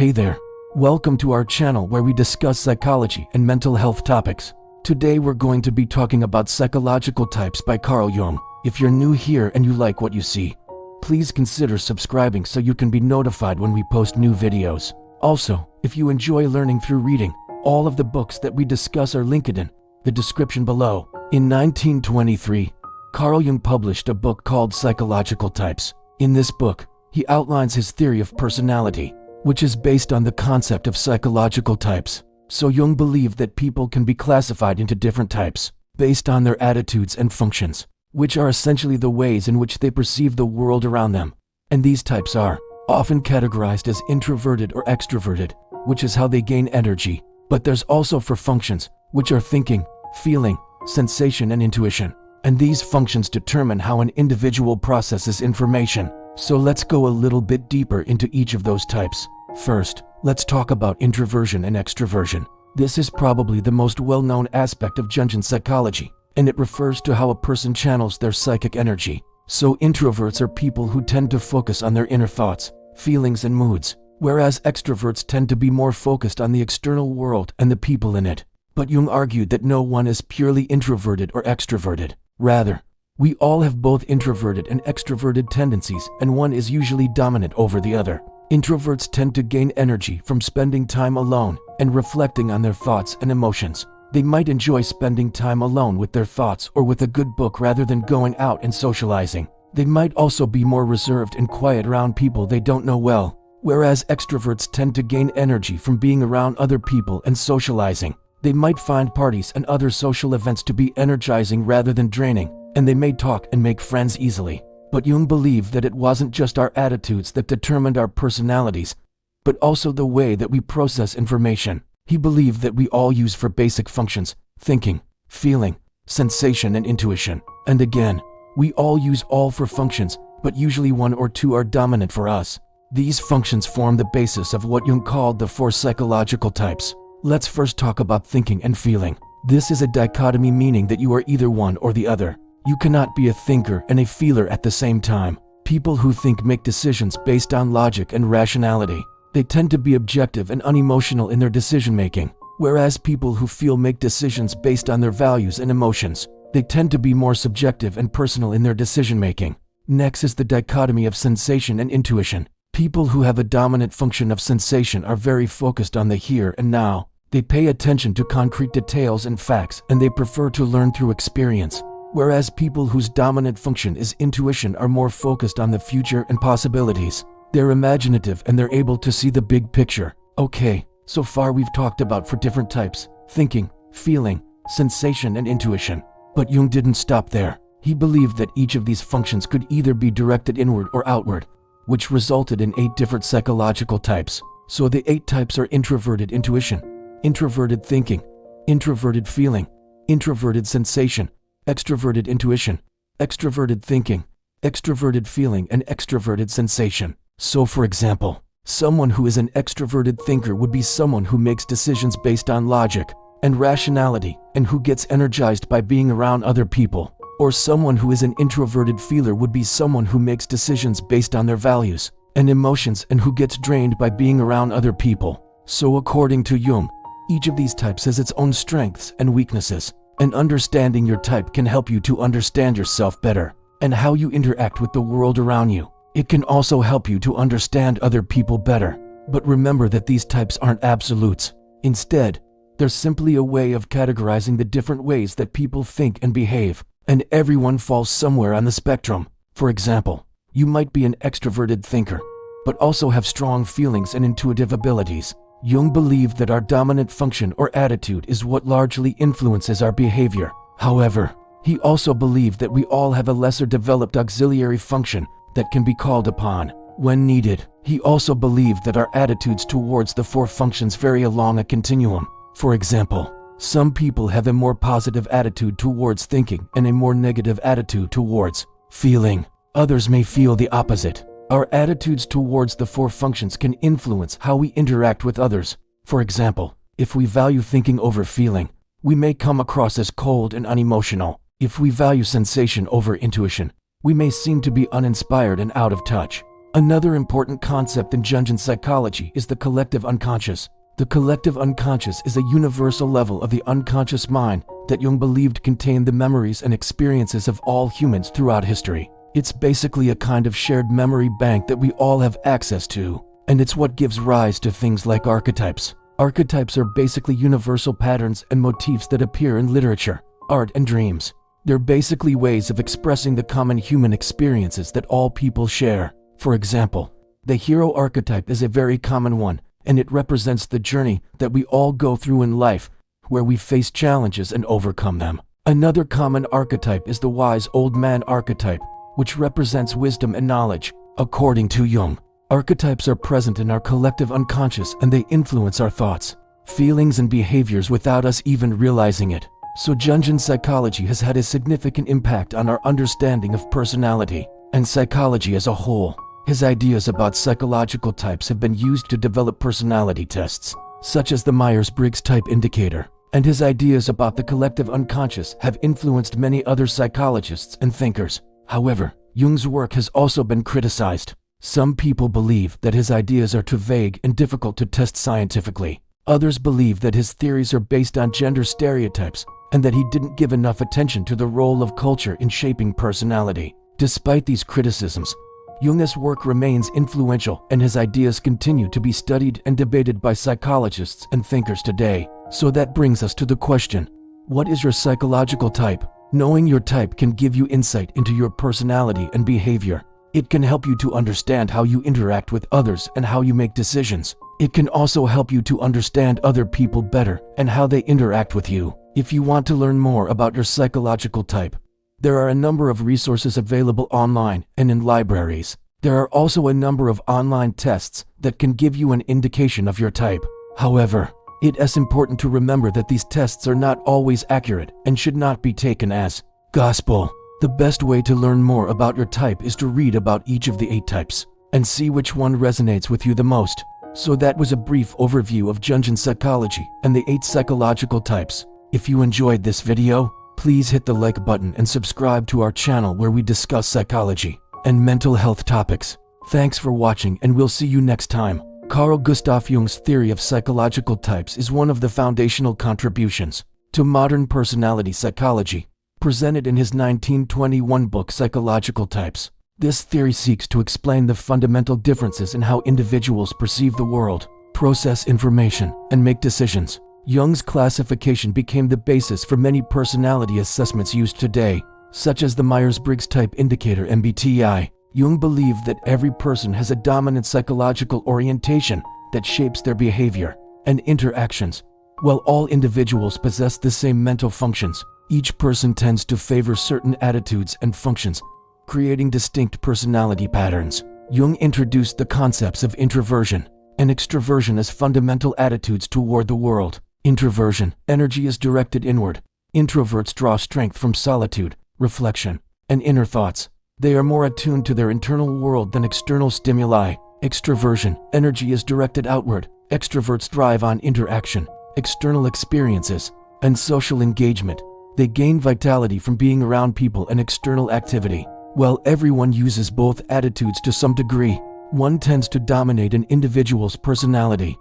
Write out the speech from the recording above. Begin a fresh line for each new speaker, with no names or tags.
Hey there. Welcome to our channel where we discuss psychology and mental health topics. Today we're going to be talking about psychological types by Carl Jung. If you're new here and you like what you see, please consider subscribing so you can be notified when we post new videos. Also, if you enjoy learning through reading, all of the books that we discuss are linked in the description below. In 1923, Carl Jung published a book called Psychological Types. In this book, he outlines his theory of personality, which is based on the concept of psychological types. So Jung believed that people can be classified into different types based on their attitudes and functions, which are essentially the ways in which they perceive the world around them. And these types are often categorized as introverted or extroverted, which is how they gain energy. But there's also for functions, which are thinking, feeling, sensation, and intuition. And these functions determine how an individual processes information. So let's go a little bit deeper into each of those types. First, let's talk about introversion and extroversion. This is probably the most well-known aspect of Jungian psychology, and it refers to how a person channels their psychic energy. So introverts are people who tend to focus on their inner thoughts, feelings, and moods, whereas extroverts tend to be more focused on the external world and the people in it. But Jung argued that no one is purely introverted or extroverted. Rather, we all have both introverted and extroverted tendencies, and one is usually dominant over the other. Introverts tend to gain energy from spending time alone and reflecting on their thoughts and emotions. They might enjoy spending time alone with their thoughts or with a good book rather than going out and socializing. They might also be more reserved and quiet around people they don't know well, whereas extroverts tend to gain energy from being around other people and socializing. They might find parties and other social events to be energizing rather than draining, and they may talk and make friends easily. But Jung believed that it wasn't just our attitudes that determined our personalities, but also the way that we process information. He believed that we all use for basic functions, thinking, feeling, sensation, and intuition. And again, we all use all for functions, but usually one or two are dominant for us. These functions form the basis of what Jung called the four psychological types. Let's first talk about thinking and feeling. This is a dichotomy, meaning that you are either one or the other. You cannot be a thinker and a feeler at the same time. People who think make decisions based on logic and rationality. They tend to be objective and unemotional in their decision-making, whereas people who feel make decisions based on their values and emotions. They tend to be more subjective and personal in their decision-making. Next is the dichotomy of sensation and intuition. People who have a dominant function of sensation are very focused on the here and now. They pay attention to concrete details and facts, and they prefer to learn through experience. Whereas people whose dominant function is intuition are more focused on the future and possibilities. They're imaginative and they're able to see the big picture. Okay, so far we've talked about for different types: thinking, feeling, sensation, and intuition. But Jung didn't stop there. He believed that each of these functions could either be directed inward or outward, which resulted in 8 different psychological types. So the 8 types are introverted intuition, introverted thinking, introverted feeling, introverted sensation, extroverted intuition, extroverted thinking, extroverted feeling, and extroverted sensation. So for example, someone who is an extroverted thinker would be someone who makes decisions based on logic and rationality and who gets energized by being around other people. Or someone who is an introverted feeler would be someone who makes decisions based on their values and emotions and who gets drained by being around other people. So according to Jung, each of these types has its own strengths and weaknesses. And understanding your type can help you to understand yourself better and how you interact with the world around you. It can also help you to understand other people better. But remember that these types aren't absolutes. Instead, they're simply a way of categorizing the different ways that people think and behave. And everyone falls somewhere on the spectrum. For example, you might be an extroverted thinker, but also have strong feelings and intuitive abilities. Jung believed that our dominant function or attitude is what largely influences our behavior. However, he also believed that we all have a lesser developed auxiliary function that can be called upon when needed. He also believed that our attitudes towards the 4 functions vary along a continuum. For example, some people have a more positive attitude towards thinking and a more negative attitude towards feeling. Others may feel the opposite. Our attitudes towards the 4 functions can influence how we interact with others. For example, if we value thinking over feeling, we may come across as cold and unemotional. If we value sensation over intuition, we may seem to be uninspired and out of touch. Another important concept in Jungian psychology is the collective unconscious. The collective unconscious is a universal level of the unconscious mind that Jung believed contained the memories and experiences of all humans throughout history. It's basically a kind of shared memory bank that we all have access to, and it's what gives rise to things like archetypes. Archetypes are basically universal patterns and motifs that appear in literature, art, and dreams. They're basically ways of expressing the common human experiences that all people share. For example, the hero archetype is a very common one, and it represents the journey that we all go through in life, where we face challenges and overcome them. Another common archetype is the wise old man archetype, which represents wisdom and knowledge. According to Jung, archetypes are present in our collective unconscious and they influence our thoughts, feelings, and behaviors without us even realizing it. So Jungian psychology has had a significant impact on our understanding of personality and psychology as a whole. His ideas about psychological types have been used to develop personality tests, such as the Myers-Briggs Type Indicator, and his ideas about the collective unconscious have influenced many other psychologists and thinkers. However, Jung's work has also been criticized. Some people believe that his ideas are too vague and difficult to test scientifically. Others believe that his theories are based on gender stereotypes and that he didn't give enough attention to the role of culture in shaping personality. Despite these criticisms, Jung's work remains influential and his ideas continue to be studied and debated by psychologists and thinkers today. So that brings us to the question, what is your psychological type? Knowing your type can give you insight into your personality and behavior. It can help you to understand how you interact with others and how you make decisions. It can also help you to understand other people better and how they interact with you. If you want to learn more about your psychological type, there are a number of resources available online and in libraries. There are also a number of online tests that can give you an indication of your type. However, it is important to remember that these tests are not always accurate and should not be taken as gospel. The best way to learn more about your type is to read about each of the 8 types and see which one resonates with you the most. So that was a brief overview of Jungian psychology and the 8 psychological types. If you enjoyed this video, please hit the like button and subscribe to our channel where we discuss psychology and mental health topics. Thanks for watching and we'll see you next time. Carl Gustav Jung's theory of psychological types is one of the foundational contributions to modern personality psychology, presented in his 1921 book Psychological Types. This theory seeks to explain the fundamental differences in how individuals perceive the world, process information, and make decisions. Jung's classification became the basis for many personality assessments used today, such as the Myers-Briggs Type Indicator (MBTI). Jung believed that every person has a dominant psychological orientation that shapes their behavior and interactions. While all individuals possess the same mental functions, each person tends to favor certain attitudes and functions, creating distinct personality patterns. Jung introduced the concepts of introversion and extroversion as fundamental attitudes toward the world. Introversion, energy is directed inward. Introverts draw strength from solitude, reflection, and inner thoughts. They are more attuned to their internal world than external stimuli. Extroversion, energy is directed outward. Extroverts thrive on interaction, external experiences, and social engagement. They gain vitality from being around people and external activity. While everyone uses both attitudes to some degree, one tends to dominate an individual's personality.